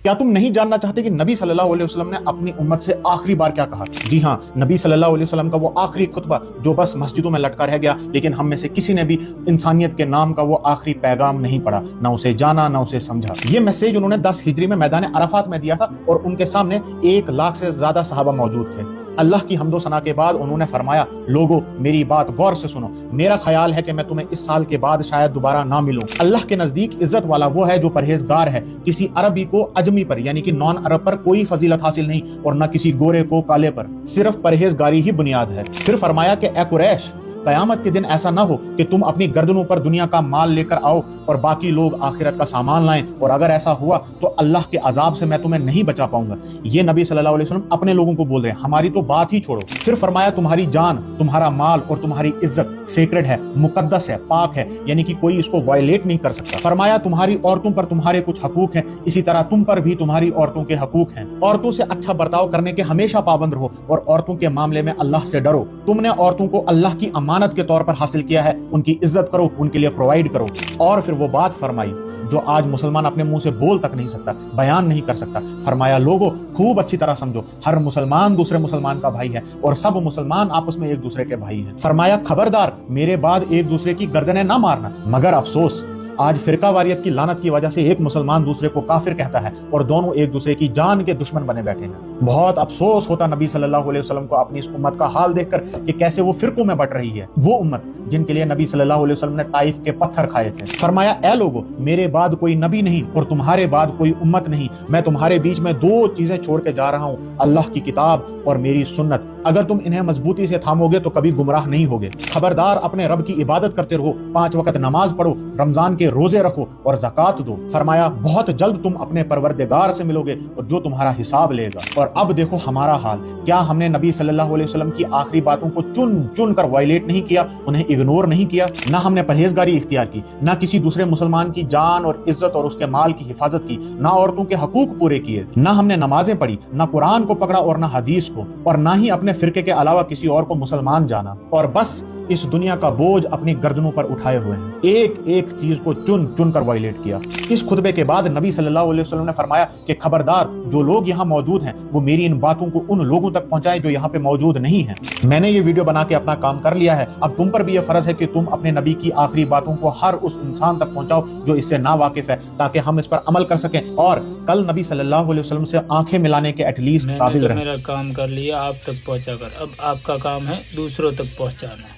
کیا تم نہیں جاننا چاہتے کہ نبی صلی اللہ علیہ وسلم نے اپنی امت سے آخری بار کیا کہا؟ جی ہاں، نبی صلی اللہ علیہ وسلم کا وہ آخری خطبہ جو بس مسجدوں میں لٹکا رہ گیا، لیکن ہم میں سے کسی نے بھی انسانیت کے نام کا وہ آخری پیغام نہیں پڑھا، نہ اسے جانا نہ اسے سمجھا۔ یہ میسیج انہوں نے 10 ہجری میں میدان عرفات میں دیا تھا اور ان کے سامنے 1 لاکھ سے زیادہ صحابہ موجود تھے۔ اللہ کی حمد و ثنا کے بعد انہوں نے فرمایا، لوگو میری بات غور سے سنو، میرا خیال ہے کہ میں تمہیں اس سال کے بعد شاید دوبارہ نہ ملوں۔ اللہ کے نزدیک عزت والا وہ ہے جو پرہیزگار ہے، کسی عربی کو اجمی پر یعنی کہ نان عرب پر کوئی فضیلت حاصل نہیں اور نہ کسی گورے کو کالے پر، صرف پرہیزگاری ہی بنیاد ہے۔ پھر فرمایا کہ اے قریش، قیامت کے دن ایسا نہ ہو کہ تم اپنی گردنوں پر دنیا کا مال لے کر آؤ اور باقی لوگ آخرت کا سامان لائیں، اور اگر ایسا ہوا تو اللہ کے عذاب سے میں تمہیں نہیں بچا پاؤں گا۔ یہ نبی صلی اللہ علیہ وسلم اپنے لوگوں کو بول رہے ہیں، ہماری تو بات ہی چھوڑو۔ پھر فرمایا تمہاری جان، تمہارا مال اور تمہاری عزت سیکرڈ ہے، مقدس ہے، پاک ہے، یعنی کہ کوئی اس کو وائلیٹ نہیں کر سکتا۔ فرمایا تمہاری عورتوں پر تمہارے کچھ حقوق ہیں، اسی طرح تم پر بھی تمہاری عورتوں کے حقوق ہیں۔ عورتوں سے اچھا برتاؤ کرنے کے ہمیشہ پابند رہو اور عورتوں کے معاملے میں اللہ سے ڈرو۔ تم نے عورتوں کو اللہ کی امانت کے طور پر حاصل کیا ہے، ان کی عزت کرو، ان کے لیے پرووائڈ کرو۔ اور پھر وہ بات فرمائی جو آج مسلمان اپنے منہ سے بول تک نہیں سکتا، بیان نہیں کر سکتا۔ فرمایا لوگو خوب اچھی طرح سمجھو، ہر مسلمان دوسرے مسلمان کا بھائی ہے اور سب مسلمان آپس میں ایک دوسرے کے بھائی ہیں۔ فرمایا خبردار، میرے بعد ایک دوسرے کی گردنیں نہ مارنا۔ مگر افسوس، آج فرقہ واریت کی لعنت کی وجہ سے ایک مسلمان دوسرے کو کافر کہتا ہے اور دونوں ایک دوسرے کی جان کے دشمن بنے بیٹھے ہیں۔ بہت افسوس ہوتا نبی صلی اللہ علیہ وسلم کو اپنی اس امت کا حال دیکھ کر کہ کیسے وہ فرقوں میں بٹ رہی ہے، وہ امت جن کے لیے نبی صلی اللہ علیہ وسلم نے طائف کے پتھر کھائے تھے۔ فرمایا اے لوگو، میرے بعد کوئی نبی نہیں اور تمہارے بعد کوئی امت نہیں، میں تمہارے بیچ میں 2 چیزیں چھوڑ کے جا رہا ہوں، اللہ کی کتاب اور میری سنت۔ اگر تم انہیں مضبوطی سے تھامو گے تو کبھی گمراہ نہیں ہوگے۔ خبردار اپنے رب کی عبادت کرتے رہو، 5 وقت نماز پڑھو، رمضان کے روزے رکھو اور زکوٰۃ دو۔ فرمایا بہت جلد تم اپنے پروردگار سے ملو گے اور جو تمہارا حساب لے گا۔ اور اب دیکھو ہمارا حال، کیا ہم نے نبی صلی اللہ علیہ وسلم کی آخری باتوں کو چن چن کر وائلیٹ نہیں کیا، انہیں اگنور نہیں کیا؟ نہ ہم نے پرہیزگاری اختیار کی، نہ کسی دوسرے مسلمان کی جان اور عزت اور اس کے مال کی حفاظت کی، نہ عورتوں کے حقوق پورے کیے، نہ ہم نے نمازیں پڑھی، نہ قرآن کو پکڑا اور نہ حدیث کو، اور نہ ہی اپنے فرقے کے علاوہ کسی اور کو مسلمان جانا، اور بس اس دنیا کا بوجھ اپنی گردنوں پر اٹھائے ہوئے ہیں، ایک ایک چیز کو چن چن کر وائلیٹ کیا۔ اس خطبے کے بعد نبی صلی اللہ علیہ وسلم نے فرمایا کہ خبردار، جو لوگ یہاں موجود ہیں وہ میری ان باتوں کو ان لوگوں تک پہنچائے جو یہاں پہ موجود نہیں ہیں۔ میں نے یہ ویڈیو بنا کے اپنا کام کر لیا ہے، اب تم پر بھی یہ فرض ہے کہ تم اپنے نبی کی آخری باتوں کو ہر اس انسان تک پہنچاؤ جو اس سے نا واقف ہے، تاکہ ہم اس پر عمل کر سکیں اور کل نبی صلی اللہ علیہ وسلم سے آنکھیں ملانے کے ایٹ لیسٹ قابل رہیں۔ میرا کام کر لیا، آپ تک پہنچا کر، اب آپ کا کام ہے دوسروں تک پہنچانا۔